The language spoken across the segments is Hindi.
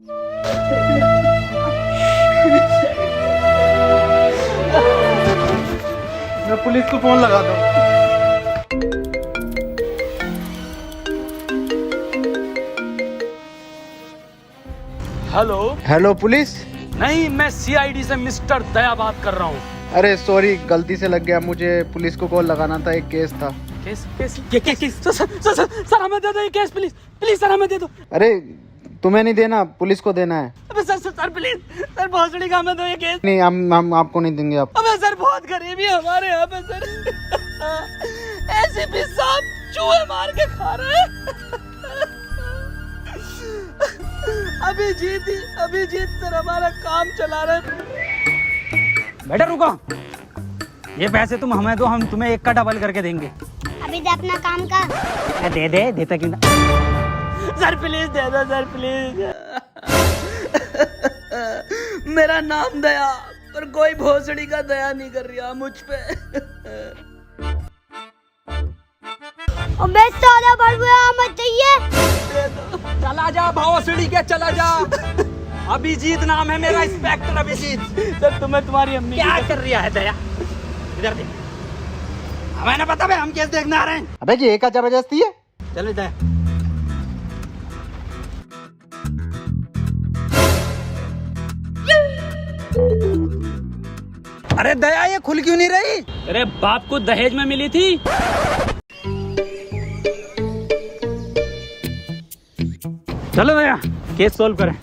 मैं पुलिस को फोन लगा दूं। हेलो। Hello police. नहीं, मैं सीआईडी से मिस्टर दया बात कर रहा हूँ। अरे सॉरी, गलती से लग गया। मुझे पुलिस को कॉल लगाना था, एक केस था। केस केस ये केस सर हमें दे दो ये केस, प्लीज प्लीज सर हमें दे दो। अरे तुम्हें नहीं देना, पुलिस को देना है। अबे सर प्लीज सर भोसड़ी का हमें दो ये केस। नहीं, हम आपको नहीं देंगे। आप अबे सर बहुत गरीबी है हमारे यहाँ पे सर। एसीपी साहब चूहे मार के खा रहे हैं। अभिजीत सर हमारा काम चला रहे हैं। बेटा रुको, ये पैसे तुम हमें दो, हम तुम्हें एक का डबल करके देंगे। अभी दे अपना काम का। दे देता क्यों ना। सर प्लीज दे दो सर प्लीज। मेरा नाम दया, पर कोई भोसड़ी का दया नहीं कर रहा मुझ पे। अबे साला बड़बुआ मत चाहिए। चला जा भोसड़ी के, चला जा। अभिजीत नाम है मेरा, इंस्पेक्टर अभिजीत। सर तुम्हें तुम्हारी अम्मी क्या कर रहा है दया? इधर देख, हमें ना पता भाई, हम केस देखने आ रहे हैं। अबे जी एक जबरदस्ती है। चलो दया। अरे दया ये खुल क्यों नहीं रही? अरे बाप को दहेज में मिली थी। चलो दया केस सोल्व करें।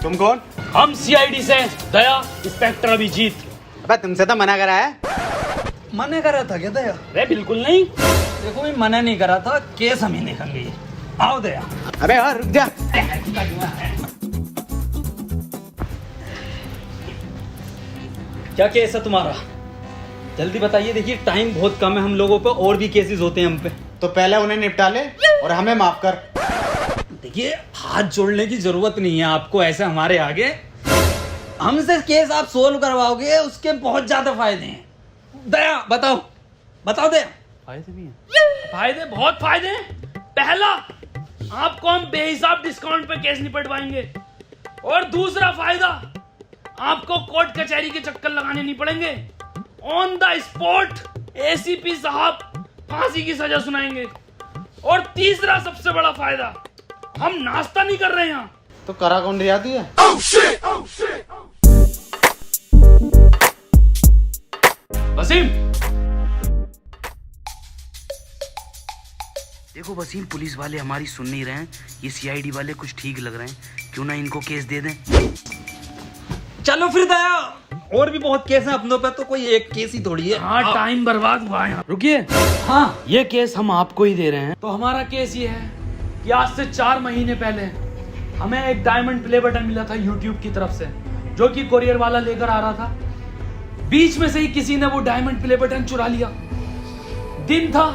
तुम कौन? हम सीआईडी से दया, इंस्पेक्टर अभिजीत। अबे तुमसे तो मना करा है। मना करा था क्या दया? अरे बिल्कुल नहीं, देखो मैं मना नहीं करा था, केस हम ही देखेंगे। आओ दया। अबे हाँ रुक जा। क्या केस है तुम्हारा? जल्दी बताइए, देखिए टाइम बहुत कम है हम लोगों पे, और भी केसेस होते हैं हम पे। तो पहले उन्हें निपटा ले और हमें माफ कर। देखिए हाथ जोड़ने की जरूरत नहीं है आपको, ऐसे हमारे आगे हमसे केस आप सोल्व करवाओगे, उसके बहुत ज्यादा फायदे हैं। दया बताओ, बताओ दया। फायदे भी हैं? फायदे, बहुत फायदे हैं। पहला, आपको हम बेहिसाब डिस्काउंट पे केस निपटवाएंगे। और दूसरा फायदा, आपको कोर्ट कचहरी के चक्कर लगाने नहीं पड़ेंगे। ऑन द स्पॉट एसीपी साहब फांसी की सजा सुनाएंगे। और तीसरा सबसे बड़ा फायदा, हम नाश्ता नहीं कर रहे यहाँ। तो करा कौन रियाती है? वसीम, देखो वसीम, पुलिस वाले हमारी सुन नहीं रहे हैं, ये सीआईडी वाले कुछ ठीक लग रहे हैं, क्यों ना इनको केस दे दें। चलो फिर दया, और भी बहुत केस हैं अपनों पे, तो कोई एक केस ही थोड़ी है। हाँ टाइम बर्बाद हुआ है। रुकिए, हाँ ये केस हम आपको ही दे रहे हैं। तो हमारा केस ये है कि आज से 4 महीने पहले हमें एक डायमंड प्ले बटन मिला था यूट्यूब की तरफ से, जो कि कोरियर वाला लेकर आ रहा था। बीच में से ही किसी ने वो डायमंड प्ले बटन चुरा लिया। दिन था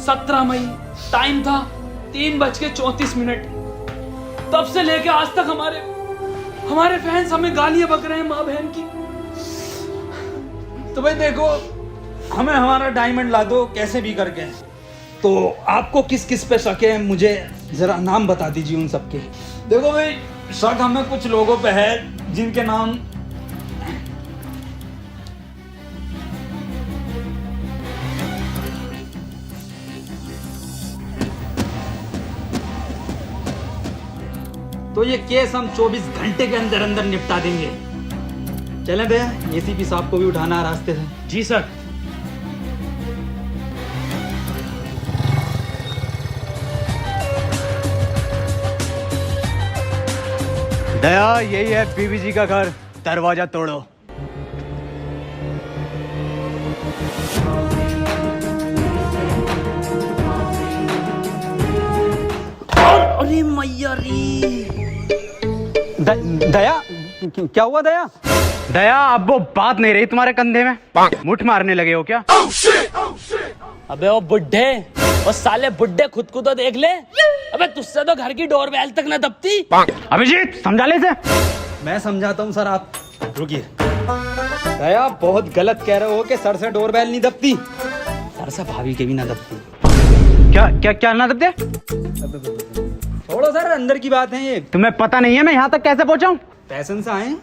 17 मई, टाइम था 3:34। तब से लेके आज तक हमारे फैंस हमें गालियां बक रहे हैं माँ बहन की। तो भाई देखो, हमें हमारा डायमंड ला दो कैसे भी करके। तो आपको किस किस पे शक है, मुझे जरा नाम बता दीजिए उन सबके। देखो भाई, शक हमें कुछ लोगों पे है जिनके नाम तो ये केस हम 24 घंटे के अंदर अंदर निपटा देंगे। चले भैया, एसीपी साहब को भी उठाना है रास्ते से। जी सर। दया, यही है बीबी जी का घर, दरवाजा तोड़ो। अरे मैया रे। दया क्या हुआ दया? दया अब वो बात नहीं रही तुम्हारे कंधे में, मुठ मारने लगे हो क्या? अबे वो बुड्ढे, वो साले बुड्ढे खुद को तो देख ले। अबे तुझसे तो घर की डोरबेल तक न दबती। अभिजीत समझा ले इसे। मैं समझाता हूँ सर, आप रुकिए। दया बहुत गलत कह रहे हो कि सर से डोरबेल नहीं दबती, सर से भाभी के भी ना दबती। क्या क्या क्या ना दबते? छोड़ो सर, अंदर की बात है ये। तुम्हें पता नहीं है मैं यहाँ तक कैसे पहुँचा हूँ? पैशन से आए।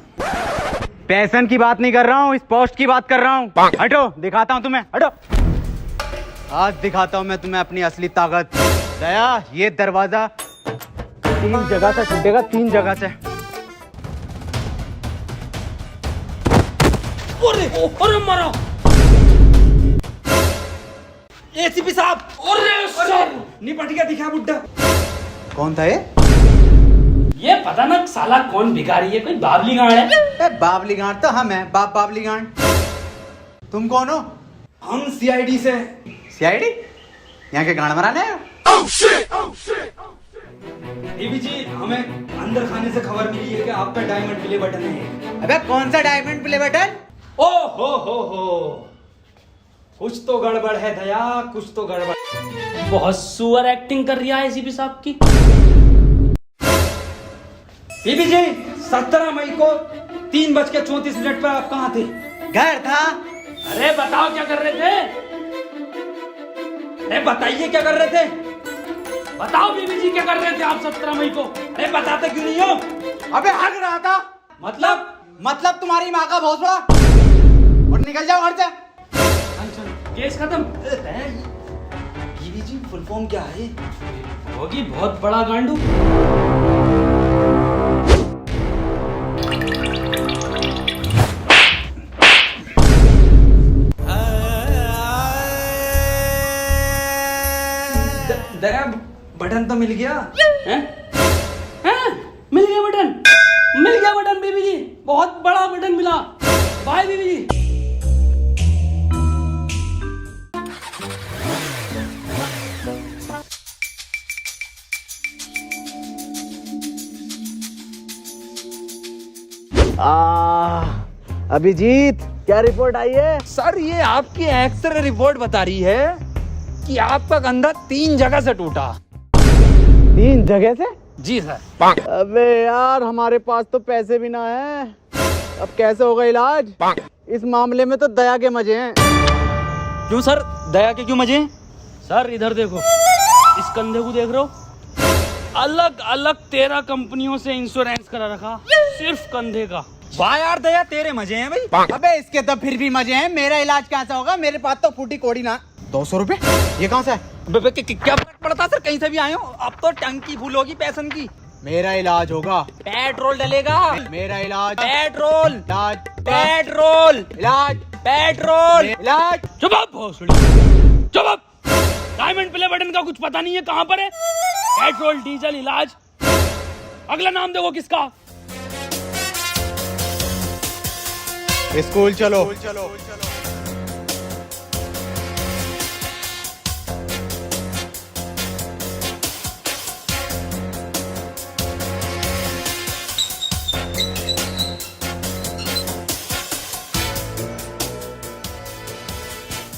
पैसन की बात नहीं कर रहा हूँ, इस पोस्ट की बात कर रहा हूँ। हटो, दिखाता हूँ तुम्हें, हटो। आज दिखाता हूँ मैं तुम्हें अपनी असली ताकत। दया ये दरवाजा 3 जगह से टूटेगा, 3 जगह से। अरे मारा एसीपी साहब, अरे सर, निपट गया, दिखा बुड्ढा। कौन था ये? ये पता ना साला कौन भिखारी है, कोई बाबली गांड है। बाबली गांड तो हम हैं, बाबली गांड। तुम कौन हो? हम सीआईडी से। सीआईडी? यहाँ के गांड मराने आए? देवी जी, हमें अंदर खाने से खबर मिली है कि आप पे डायमंड प्ले बटन है। अबे कौन सा डायमंड प्ले बटन? ओ हो, कुछ तो गड़बड़ है दया, कुछ तो गड़बड़। बहुत सुअर एक्टिंग कर रहा है एसीपी साहब की। बीबी जी, 17 मई को 3:34 पर आप कहाँ थे? घर था। अरे बताओ क्या कर रहे थे? अरे बताइए क्या कर रहे थे? बताओ बीबी जी क्या कर रहे थे आप 17 मई को? अरे बताते क्यों नहीं हो? अबे हग रहा था। मतलब तुम्हारी माँ का बहुत बड़ा। और निकल जाओ घर से। केस खत्म। बीबी जी, फुल फॉर्म क्या है? होगी बहुत बड़ा गांडू। दया बटन तो मिल गया। हैं? हैं? मिल गया बटन बीबी जी, बहुत बड़ा बटन मिला। बाय बीबी जी। अभिजीत क्या रिपोर्ट आई है? सर ये आपकी एक्सरे रिपोर्ट बता रही है कि आपका कंधा 3 जगह से टूटा। 3 जगह से? जी सर। अबे यार हमारे पास तो पैसे भी ना है, अब कैसे होगा इलाज? इस मामले में तो दया के मजे हैं। क्यों सर, दया के क्यों मजे? सर इधर देखो, इस कंधे को देख रहे हो? अलग अलग 13 कंपनियों से इंश्योरेंस करा रखा, सिर्फ कंधे का। वाह यार दया, तेरे मजे हैं भाई। अबे इसके तो फिर भी मजे हैं, मेरा इलाज कैसा होगा? मेरे पास तो फूटी कोड़ी ना। 200 रुपए? ये कहाँ से है? क्या फर्क पड़ता सर, कहीं से भी आए हो। अब तो टंकी फुल होगी पैसन की। मेरा इलाज होगा। पेट्रोल डलेगा। मेरा इलाज। पेट्रोल इलाज। पेट्रोल इलाज। पेट्रोल इलाज। चुप आप भोसड़ी, चुप आप। डायमंड प्ले बटन का कुछ पता नहीं है कहाँ पर है? पेट्रोल डीजल इलाज, अगला नाम देखो किसका? स्कूल चलो।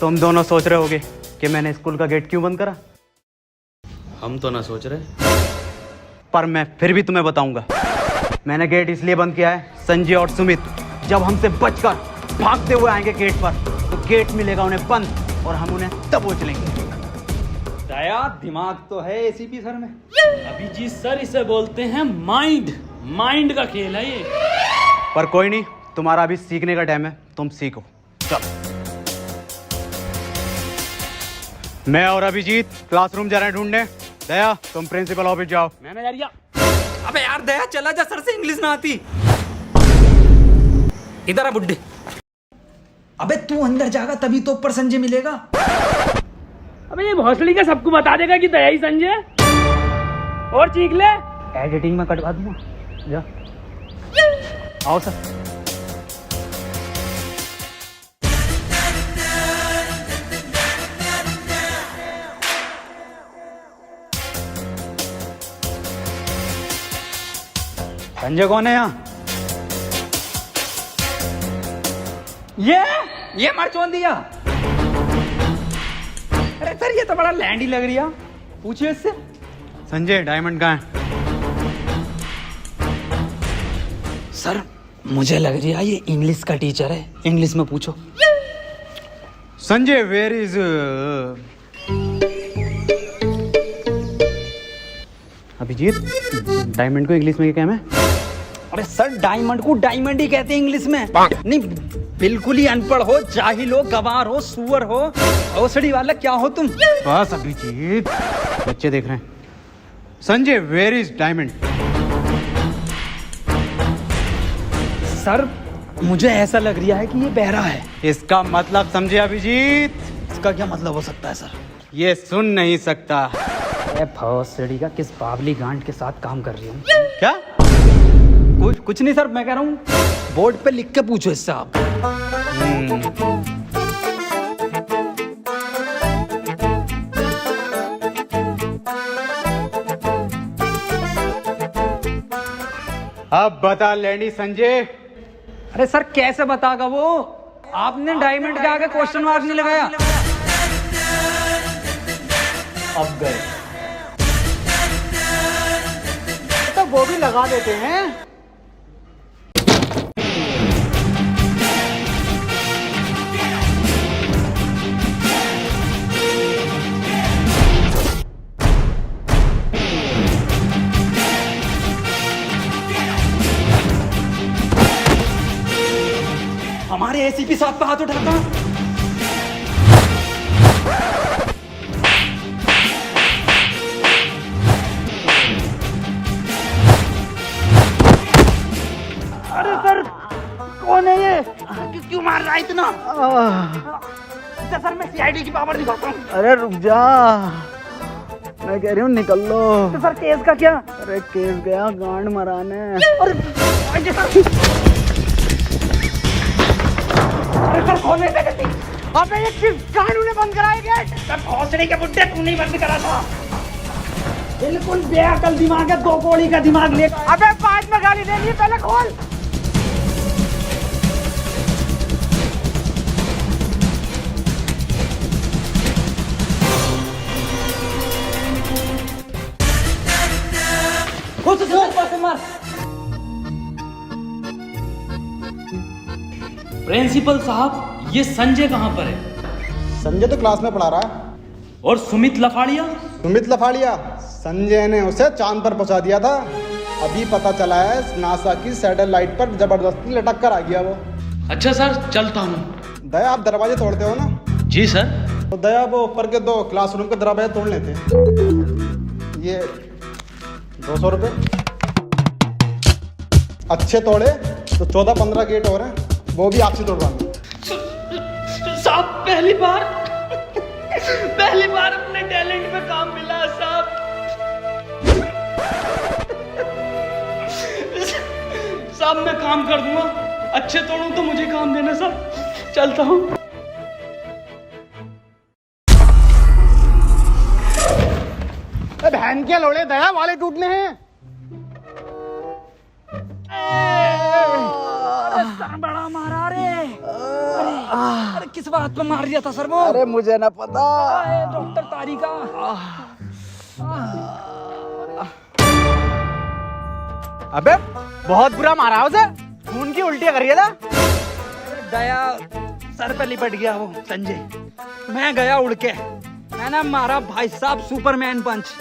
तुम दोनों सोच रहे होगे कि मैंने स्कूल का गेट क्यों बंद करा, हम तो ना सोच रहे, पर मैं फिर भी तुम्हें बताऊंगा। मैंने गेट इसलिए बंद किया है, संजय और सुमित जब हमसे बचकर भागते हुए आएंगे गेट पर, तो गेट मिलेगा उन्हें बंद और हम उन्हें दबोच लेंगे। दया, दिमाग तो है एसीपी सर में। अभिजीत सर इसे बोलते हैं माइंड, माइंड का खेल है ये। पर कोई नहीं, तुम्हारा अभी सीखने का टाइम है, तुम सीखो। चलो मैं और अभिजीत क्लासरूम जा रहे हैं ढूंढने। दया तुम प्रिंसिपल ऑफिस जाओ। मैनेजरिया। अबे यार दया, चला जा, सर से इंग्लिश ना आती। इधर आ बुड्ढे। अबे तू अंदर जाएगा तभी तो ऊपर संजय मिलेगा। अबे ये भोसड़ी का सबको बता देगा कि दया ही संजय, और चीख ले। एडिटिंग में कटवा दूंगा। जा आओ सर। संजय कौन है यहाँ? ये मरचोन दिया। अरे सर ये तो बड़ा लैंडी लग रही है, पूछिए इससे। संजय डायमंड कहाँ है? सर मुझे लग रही है ये इंग्लिश का टीचर है, इंग्लिश में पूछो। Sanjay where is Abhijit, diamond को इंग्लिश में क्या कहना है? अरे सर डायमंड को डायमंड ही कहते हैं इंग्लिश में। नहीं बिल्कुल ही अनपढ़ हो, जाहिल हो, गवार हो, सुअर हो, औसड़ी वाला क्या हो तुम? बस अभिजीत, बच्चे देख रहे हैं। Sanjay where is diamond? Sir मुझे ऐसा लग रहा है कि ये बहरा है। इसका मतलब समझे अभिजीत? इसका क्या मतलब हो सकता है सर? ये सुन नहीं सकता। अरे भौसड़ी का किस बावली गांड के साथ काम कर रही हूँ? क्या? कुछ नहीं सर, मैं कह रहा हूँ बोर्ड पे लिख के पूछो इससे आप। अब बता लैंडी संजय। अरे सर कैसे बतागा वो? आपने डायमंड के आगे क्वेश्चन मार्क नहीं लगाया। अब गए तो वो भी लगा देते हैं। हमारे एसीपी साहब पे हाथ उठाता। अरे सर कौन है ये? क्यों मार रहा है इतना? सर मैं सीआईडी की पावर दिखाता हूँ। अरे रुक जा, मैं कह रही हूँ निकल लो। तो सर केस का क्या? अरे केस गया गांड मराने। अरे सर कौन है? अबे ये किस कानून ने बंद कराया गेट? सर भौसड़ी के बुड्ढे तू नहीं बंद करा था। बिल्कुल बेअकल दिमाग है, 2 कौड़ी का दिमाग ले। अबे बाद में गाली देनी, पहले खोल। मार। प्रिंसिपल साहब ये संजय कहाँ पर है? संजय तो क्लास में पढ़ा रहा है। और सुमित लफाड़िया? सुमित लफाड़िया, संजय ने उसे चांद पर पहुंचा दिया था। अभी पता चला है नासा की सैटेलाइट पर जबरदस्ती लटक कर आ गया वो। अच्छा सर चलता हूँ। दया आप दरवाजे तोड़ते हो ना? जी सर। तो दया वो ऊपर के 2 क्लासरूम के दरवाजे तोड़ लेते। ये 200 रुपये। अच्छे तोड़े तो 14-15 गेट और हैं, वो भी आपसे तोड़वाएंगे। साहब पहली बार अपने टैलेंट में काम मिला साहब। साहब मैं काम कर दूंगा, अच्छे तोड़ूं तो मुझे काम देना सर। चलता हूँ। बहन के लोड़े दया वाले टूटने हैं। सर बड़ा मारा रे। अरे किस बात पे मार दिया था सर वो? अरे मुझे ना पता। डॉक्टर तारिका। अबे बहुत बुरा मारा उसे, खून की उल्टियां कर रही था। दया सर पे लिपट गया वो संजय। मैं गया उड़ के, मैंने मारा भाई साहब सुपरमैन पंच।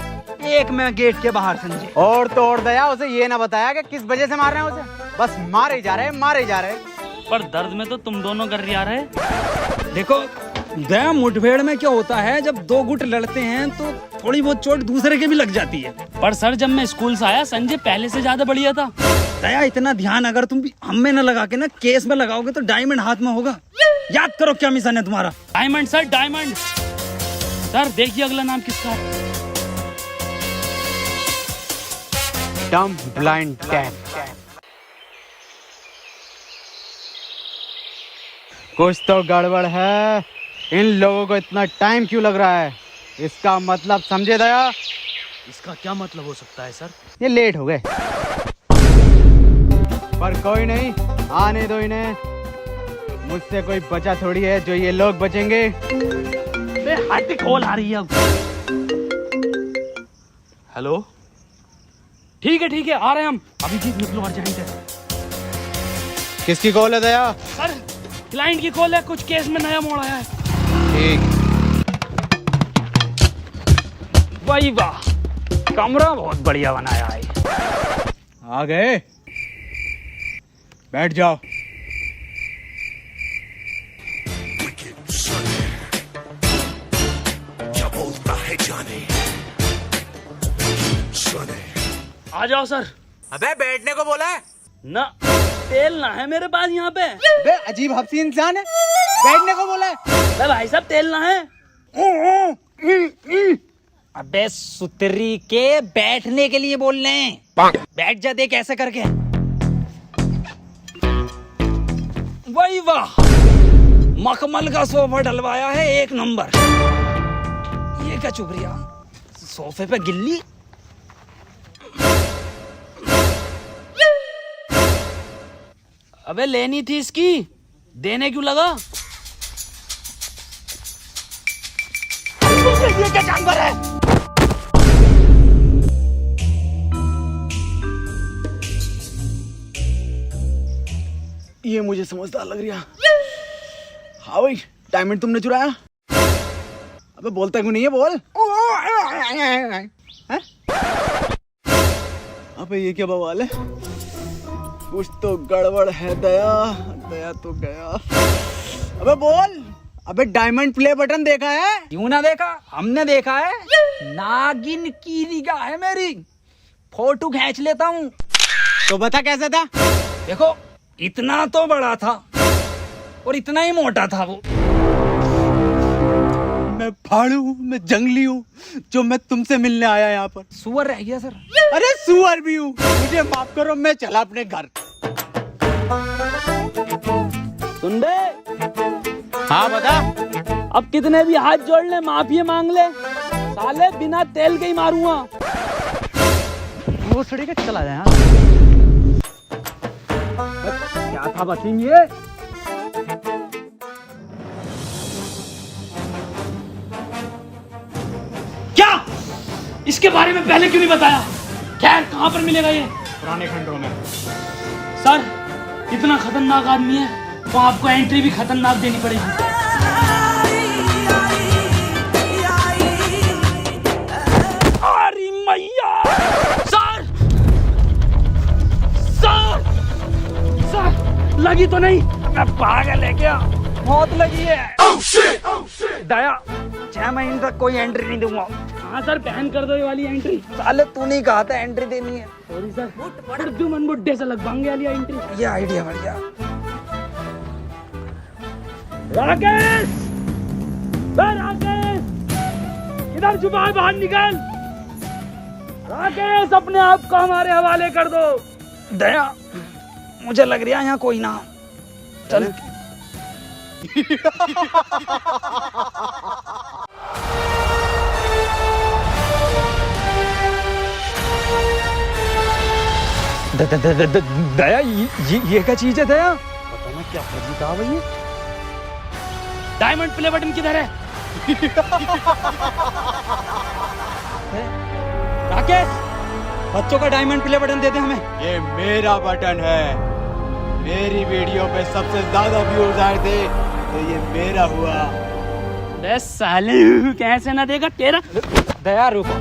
एक मैं गेट के बाहर संजय। और तोड़ दया उसे ये ना बताया कि किस वजह से मार रहे हैं उसे, बस मारे जा रहे हैं, मारे जा रहे हैं। पर दर्द में तो तुम दोनों गर्रिया रहे। देखो दया मुठभेड़ में क्या होता है, जब 2 गुट लड़ते हैं तो थोड़ी बहुत चोट दूसरे के भी लग जाती है। पर सर जब मैं स्कूल से आया संजय पहले से ज्यादा बढ़िया था। दया इतना ध्यान अगर तुम हम में न लगा के ना केस में लगाओगे तो डायमंड हाथ में होगा। याद करो क्या मिशन है तुम्हारा। Diamond sir diamond. सर देखिए अगला नाम किसका है? डम ब्लाइंड कैट। कुछ तो गड़बड़ है, इन लोगों को इतना टाइम क्यों लग रहा है? इसका मतलब समझे दया? इसका क्या मतलब हो सकता है सर? ये लेट हो गए, पर कोई नहीं, आने दो इन्हें। मुझसे कोई बचा थोड़ी है जो ये लोग बचेंगे। हार्दिक कॉल आ रही है अब। हेलो, ठीक है आ रहे हैं हम अभी। जी निकलो, अर्जेंट है। किसकी कॉल है दया? सर क्लाइंट की कॉल है, कुछ केस में नया मोड़ आया है। ठीक। वाह वाह, कमरा बहुत बढ़िया बनाया है। आ गए, बैठ जाओ। आ जाओ सर। अबे बैठने को बोला है ना, तेल ना है मेरे पास यहाँ पे। बे अजीब हफ्सी इंसान है, बैठने को बोला है। अबे भाई साहब तेल ना है। अबे सुतरी के बैठने के लिए बोल रहे हैं। बैठ जा, देख ऐसे करके। वही वाह, मखमल का सोफा डलवाया है, एक नंबर। ये क्या चुप रही, सोफे पे गिल्ली। अबे लेनी थी इसकी, देने क्यों लगा? ये क्या जानवर है? ये मुझे समझदार लग रहा। हाँ भाई, डायमंड तुमने चुराया? अबे बोलता क्यों नहीं है, बोल। हैं? अबे ये क्या बवाल है? कुछ तो गड़बड़ है दया, दया तो गया। अबे बोल। अबे डायमंड प्ले बटन देखा है? क्यों ना देखा, हमने देखा है। नागिन की निगाह है मेरी, फोटो खींच लेता हूँ। तो बता कैसा था? देखो, इतना तो बड़ा था और इतना ही मोटा था वो। मैं फाड़ू हूँ, मैं जंगली हूँ, जो मैं तुमसे मिलने आया यहाँ पर। सुअर रह गया सर। अरे सुअर भी हूँ, मुझे माफ करो, मैं चला अपने घर। सुन बे, हाँ बता। अब कितने भी हाथ जोड़ ले, माफी मांग ले, साले बिना तेल के ही मारूंगा। वो सड़ी के चला जाए। क्या था बसीम ये? क्या इसके बारे में पहले क्यों नहीं बताया? खैर, कहां पर मिलेगा ये? पुराने खंडों में। सर इतना खतरनाक आदमी है तो आपको एंट्री भी खतरनाक देनी पड़ेगी। अरे मैया! सर सर सर, लगी तो नहीं? मैं पागल है क्या? बहुत लगी है। दया, 6 महीने तक कोई एंट्री नहीं दूंगा। हाँ सर, बैन कर दो ये वाली एंट्री। साले तू नहीं कहा था एंट्री देनी है। सॉरी सर, अर्जुमन बुड्ढे से लगवाएंगे वाली एंट्री। ये आइडिया बढ़िया। राकेश, राकेश, इधर छुपा है, बाहर निकल। राकेश, अपने आप को हमारे हवाले कर दो। दया, मुझे लग रहा है यहाँ कोई ना। चल। दया, ये क्या चीज है दया? पता ना क्या फर्जी कहा भाई। डायमंड प्ले बटन किधर है? राकेश, बच्चों का डायमंड प्ले बटन दे दे हमें। ये मेरा बटन है। मेरी वीडियो पे सबसे ज्यादा व्यूज आए थे तो ये मेरा हुआ। अरे साले, कैसे ना देगा तेरा? दया रुको,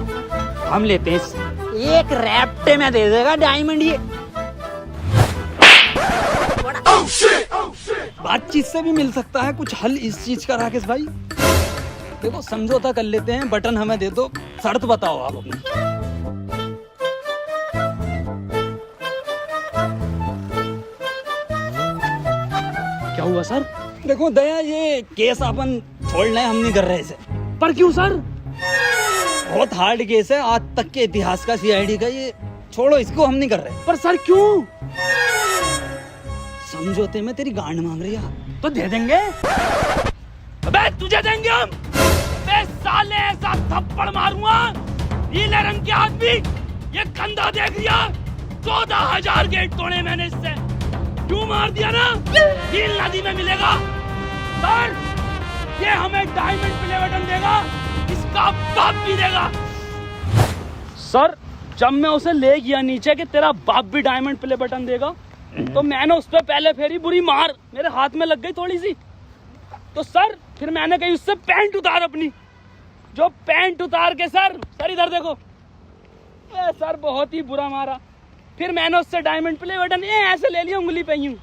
हम लेते हैं इससे। एक रैप्टे में दे देगा डायमंड ये। बातचीत से भी मिल सकता है कुछ हल इस चीज का। राकेश भाई देखो, समझौता कर लेते हैं, बटन हमें दे दो, शर्त बताओ आप अपनी। क्या हुआ सर? देखो दया, ये केस अपन छोड़ना है, हम नहीं कर रहे इसे। पर क्यों सर? बहुत हार्ड केस है, आज तक के इतिहास का, सीआईडी का। ये छोड़ो, इसको हम नहीं कर रहे। पर सर क्यों? समझौते में तेरी गांड मांग रही है। तो दे देंगे। अबे तुझे देंगे हम। अबे साले, ऐसा थप्पड़ मारूंगा, नीले रंग के आदमी, ये कंधा देख लिया? 14,000 गेट तोड़े मैंने इससे। क्यों मार दिया ना, हील नदी में मिलेगा। सर ये हमें डायमंड प्ले बटन देगा, इसका बाप भी देगा। सर जब मैं उसे ले गया नीचे कि तेरा बाप भी डायमंड प्ले बटन देगा, तो मैंने उस पर पहले फेरी बुरी मार मेरे हाथ में लग गई थोड़ी सी। तो सर फिर मैंने कही उससे पैंट उतार अपनी, जो पैंट उतार के सर इधर देखो, सर बहुत ही बुरा मारा। फिर मैंने उससे डायमंड प्ले बटन ऐसे ले लिया उंगली पे यूं।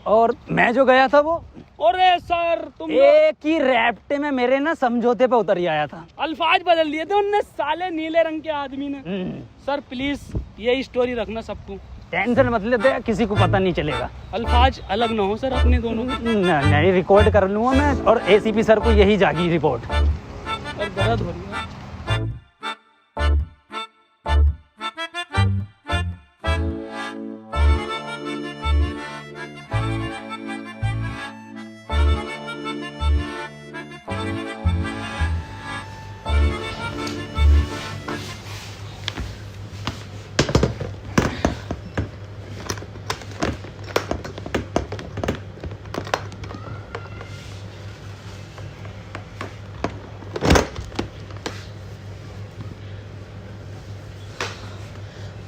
और मैं जो गया था वो अरे सर तुम एक ही रैप्टे में मेरे ना समझौते पे उतर ही आया था। अल्फाज बदल लिए थे उनने, साले नीले रंग के आदमी ने। सर प्लीज यही स्टोरी रखना सबको, टेंशन मत लेते, किसी को पता नहीं चलेगा। अल्फाज अलग ना हो सर अपने दोनों। नहीं रिकॉर्ड कर लूंगा मैं, और एसीपी सर को यही जागी रिपोर्ट। और दर्द हो रही है।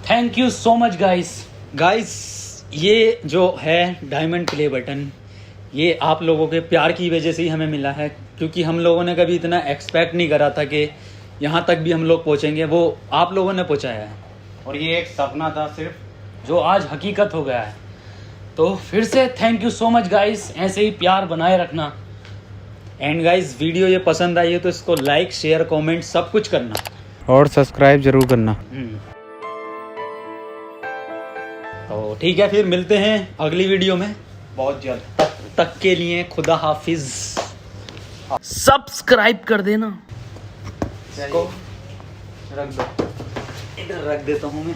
Thank you so much guys, ये जो है डायमंड प्ले बटन, ये आप लोगों के प्यार की वजह से ही हमें मिला है, क्योंकि हम लोगों ने कभी इतना एक्सपेक्ट नहीं करा था कि यहाँ तक भी हम लोग पहुँचेंगे। वो आप लोगों ने पहुँचाया है, और ये एक सपना था सिर्फ, जो आज हकीकत हो गया है। तो फिर से thank you so much guys, ऐसे ही प्यार बनाए रखना। एंड गाइस वीडियो ये पसंद आई है तो इसको लाइक शेयर कमेंट सब कुछ करना, और सब्सक्राइब जरूर करना। तो ठीक है, फिर मिलते हैं अगली वीडियो में बहुत जल्द। तब तक के लिए खुदा हाफिज। सब्सक्राइब कर देना। इसको रख दो, इधर रख देता हूँ मैं।